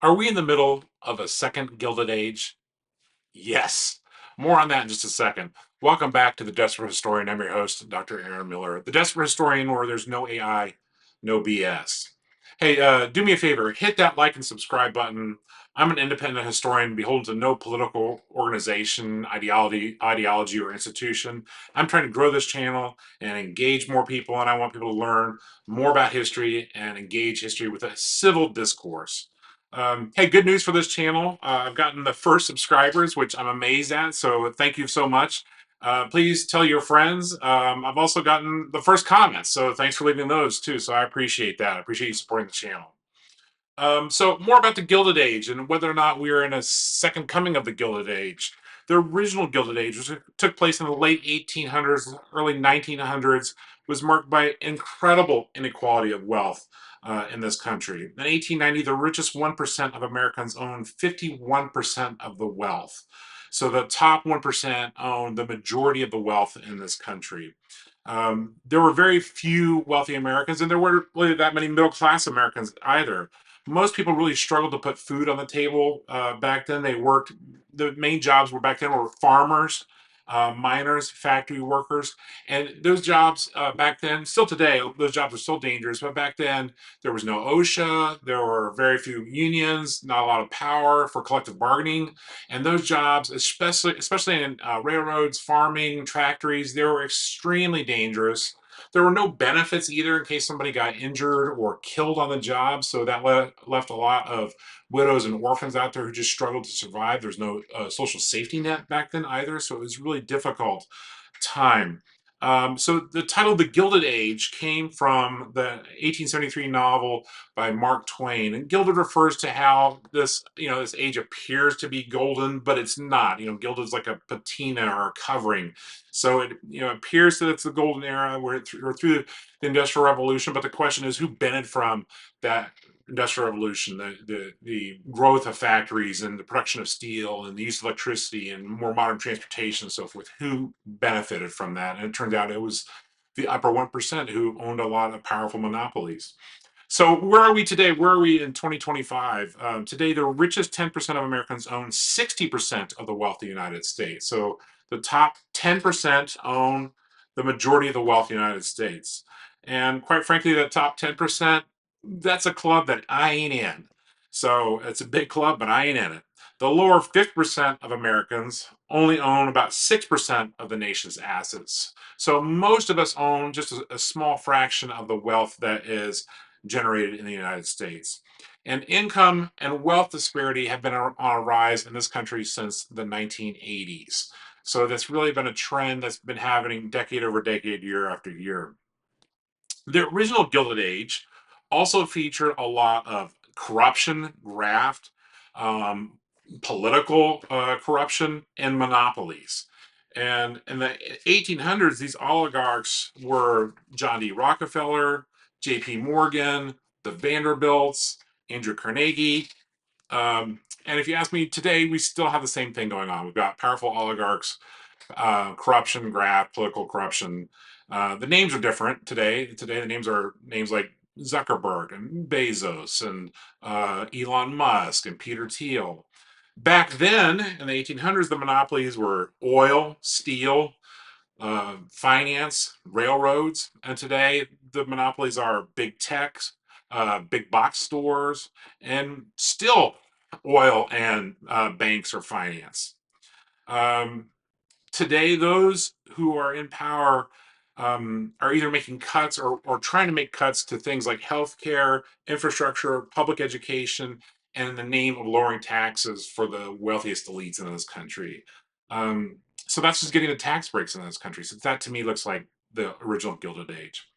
Are we in the middle of a second Gilded Age? Yes. More on that in just a second. Welcome back to The Desperate Historian. I'm your host, Dr. Aaron Miller. The Desperate Historian, where there's no AI, no BS. Hey, do me a favor, hit that like and subscribe button. I'm an independent historian beholden to no political organization, ideology, or institution. I'm trying to grow this channel and engage more people, and I want people to learn more about history and engage history with a civil discourse. Hey, good news for this channel. I've gotten the first subscribers, which I'm amazed at. So thank you so much. Please tell your friends. I've also gotten the first comments. So thanks for leaving those too. So I appreciate that. I appreciate you supporting the channel. So more about the Gilded Age and whether or not we are in a second coming of the Gilded Age. The original Gilded Age, which took place in the late 1800s, early 1900s, was marked by incredible inequality of wealth in this country. In 1890, the richest 1% of Americans owned 51% of the wealth. So the top 1% owned the majority of the wealth in this country. There were very few wealthy Americans, and there weren't really that many middle class Americans either. Most people really struggled to put food on the table back then. The main jobs were back then were farmers, miners, factory workers. And those jobs back then, still today, those jobs are still dangerous. But back then, there was no OSHA, there were very few unions, not a lot of power for collective bargaining. And those jobs, especially in railroads, farming, factories, they were extremely dangerous. There were no benefits either in case somebody got injured or killed on the job. So that left a lot of widows and orphans out there who just struggled to survive. There's no social safety net back then either. So it was really difficult time. So the title The Gilded Age came from the 1873 novel by Mark Twain. And gilded refers to how this age appears to be golden, but it's not. Gilded is like a patina or a covering. So it appears that it's the golden era. We're through the Industrial Revolution, but the question is who benefited from that Industrial Revolution, the growth of factories and the production of steel and the use of electricity and more modern transportation and so forth. Who benefited from that? And it turned out it was the upper 1% who owned a lot of powerful monopolies. So where are we today? Where are we in 2025? Today, the richest 10% of Americans own 60% of the wealth of the United States. So the top 10% own the majority of the wealth of the United States. And quite frankly, that top 10%, that's a club that I ain't in. So it's a big club, but I ain't in it. The lower 50% of Americans only own about 6% of the nation's assets. So most of us own just a small fraction of the wealth that is generated in the United States. And income and wealth disparity have been on a rise in this country since the 1980s. So that's really been a trend that's been happening decade over decade, year after year. The original Gilded Age also featured a lot of corruption, graft, um, political corruption, and monopolies. And in the 1800s, these oligarchs were John D. Rockefeller, J.P. Morgan, the Vanderbilts, Andrew Carnegie. And if you ask me today, we still have the same thing going on. We've got powerful oligarchs, corruption, graft, political corruption. The names are different today. Today, the names are names like Zuckerberg and Bezos and Elon Musk and Peter Thiel. Back then, in the 1800s, the monopolies were oil, steel, finance, railroads. And today, the monopolies are big tech, big box stores, and still oil and banks or finance. Um, Today, those who are in power are either making cuts or trying to make cuts to things like healthcare, infrastructure, public education, and in the name of lowering taxes for the wealthiest elites in this country. So that's just getting the tax breaks in this country. So that to me looks like the original Gilded Age.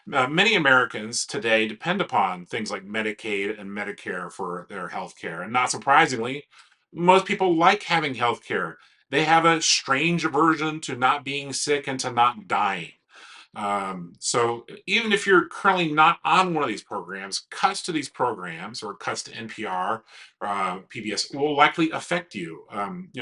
Many Americans today depend upon things like Medicaid and Medicare for their health care. And not surprisingly, most people like having health care. They have a strange aversion to not being sick and to not dying. So even if you're currently not on one of these programs, cuts to these programs or cuts to NPR, PBS will likely affect you.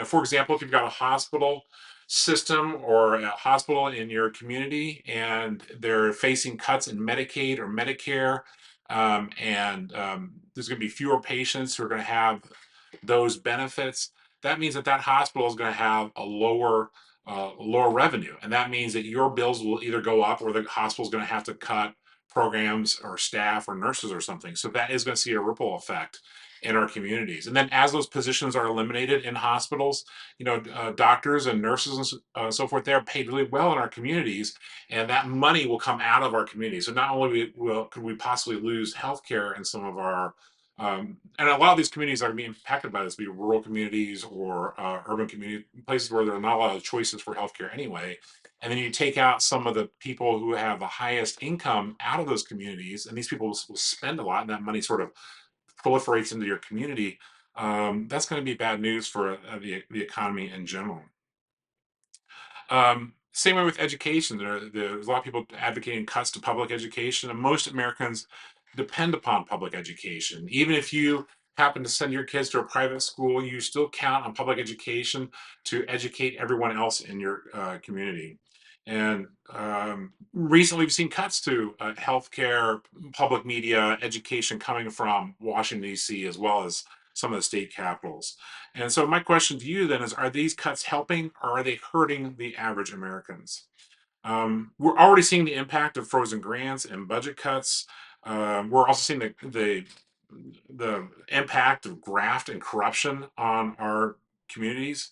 For example, if you've got a hospital system or a hospital in your community and they're facing cuts in Medicaid or Medicare, and there's going to be fewer patients who are going to have those benefits. That means that that hospital is going to have a lower revenue, and that means that your bills will either go up or the hospital is going to have to cut programs or staff or nurses or something. So that is going to see a ripple effect in our communities. And then as those positions are eliminated in hospitals, doctors and nurses and so forth, they're paid really well in our communities, and that money will come out of our community. So not only could we possibly lose healthcare in some of our and a lot of these communities are being impacted by this, be it rural communities or urban community places where there are not a lot of choices for healthcare anyway. And then you take out some of the people who have the highest income out of those communities, and these people will spend a lot, and that money sort of proliferates into your community. That's going to be bad news for the economy in general. Same way with education. There's a lot of people advocating cuts to public education, and most Americans depend upon public education. Even if you happen to send your kids to a private school, you still count on public education to educate everyone else in your community. And recently, we've seen cuts to healthcare, public media, education coming from Washington, D.C., as well as some of the state capitals. And so, my question to you then is, are these cuts helping or are they hurting the average Americans? We're already seeing the impact of frozen grants and budget cuts. We're also seeing the impact of graft and corruption on our communities.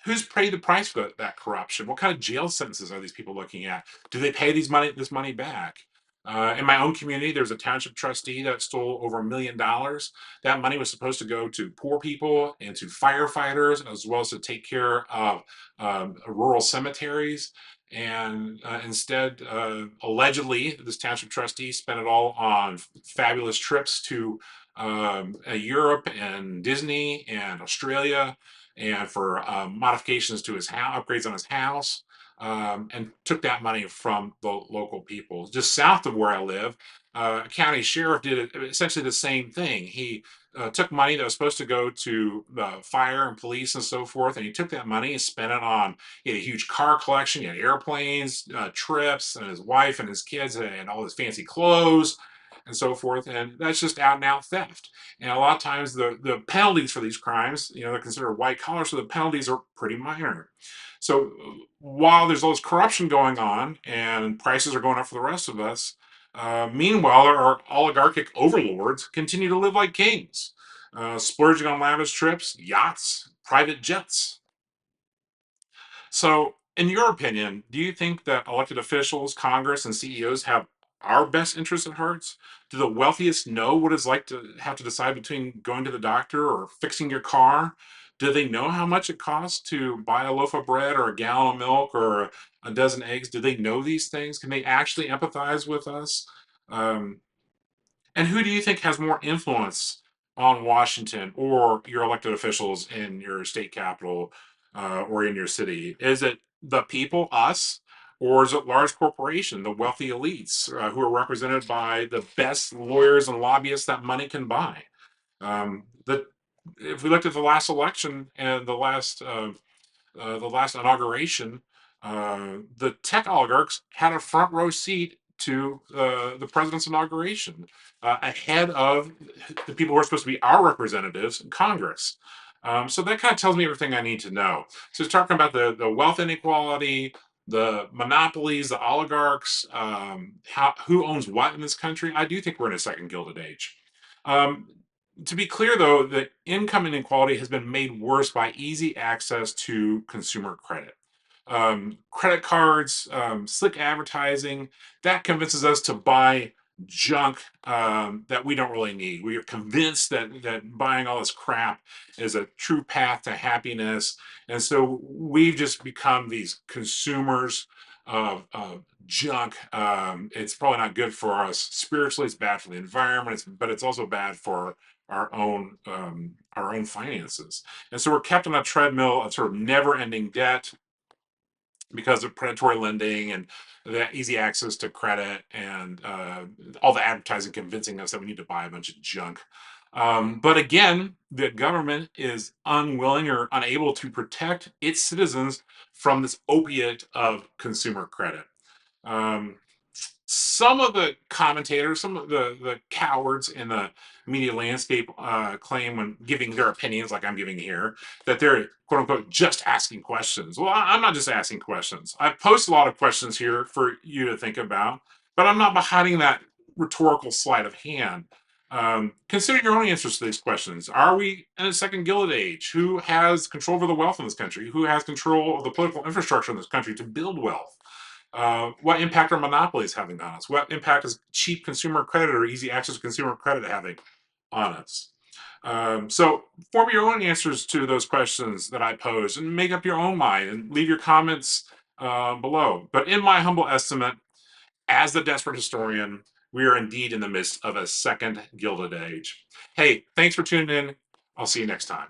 Who's paid the price for that corruption? What kind of jail sentences are these people looking at? Do they pay this money back? In my own community, there's a township trustee that stole over $1 million. That money was supposed to go to poor people and to firefighters, as well as to take care of rural cemeteries. And instead, allegedly, this township trustee spent it all on fabulous trips to Europe and Disney and Australia, and for modifications to his house, upgrades on his house, and took that money from the local people. Just south of where I live, a county sheriff did essentially the same thing. He took money that was supposed to go to fire and police and so forth, and he took that money and spent it on, he had a huge car collection, he had airplanes, trips, and his wife and his kids and all his fancy clothes and so forth. And that's just out and out theft. And a lot of times the penalties for these crimes, they're considered white collar, so the penalties are pretty minor. So while there's all this corruption going on and prices are going up for the rest of us, meanwhile, our oligarchic overlords continue to live like kings, splurging on lavish trips, yachts, private jets. So, in your opinion, do you think that elected officials, Congress, and CEOs have our best interests at heart? Do the wealthiest know what it's like to have to decide between going to the doctor or fixing your car? Do they know how much it costs to buy a loaf of bread or a gallon of milk or a dozen eggs? Do they know these things? Can they actually empathize with us? Um, and who do you think has more influence on Washington or your elected officials in your state capital or in your city? Is it the people, us, or is it large corporation, the wealthy elites who are represented by the best lawyers and lobbyists that money can buy? The If we looked at the last election and the last inauguration, the tech oligarchs had a front row seat to the president's inauguration, ahead of the people who are supposed to be our representatives in Congress. So that kind of tells me everything I need to know. So it's talking about the wealth inequality, the monopolies, the oligarchs, who owns what in this country. I do think we're in a second Gilded Age. Um, to be clear, though, the income inequality has been made worse by easy access to consumer credit. Credit cards, slick advertising, that convinces us to buy junk that we don't really need. We are convinced that buying all this crap is a true path to happiness. And so we've just become these consumers of junk. It's probably not good for us spiritually. It's bad for the environment, but it's also bad for our own finances. And so we're kept on a treadmill of sort of never-ending debt because of predatory lending and the easy access to credit and all the advertising convincing us that we need to buy a bunch of junk. But again, the government is unwilling or unable to protect its citizens from this opiate of consumer credit. Um, some of the commentators, some of the cowards in the media landscape claim when giving their opinions, like I'm giving here, that they're quote unquote just asking questions. Well, I'm not just asking questions. I've posted a lot of questions here for you to think about, but I'm not hiding that rhetorical sleight of hand. Consider your own answers to these questions. Are we in a second Gilded Age? Who has control over the wealth in this country? Who has control of the political infrastructure in this country to build wealth? What impact are monopolies having on us? What impact is cheap consumer credit or easy access to consumer credit having on us? So form your own answers to those questions that I pose and make up your own mind and leave your comments below. But in my humble estimate, as the desperate historian, we are indeed in the midst of a second Gilded Age. Hey, thanks for tuning in. I'll see you next time.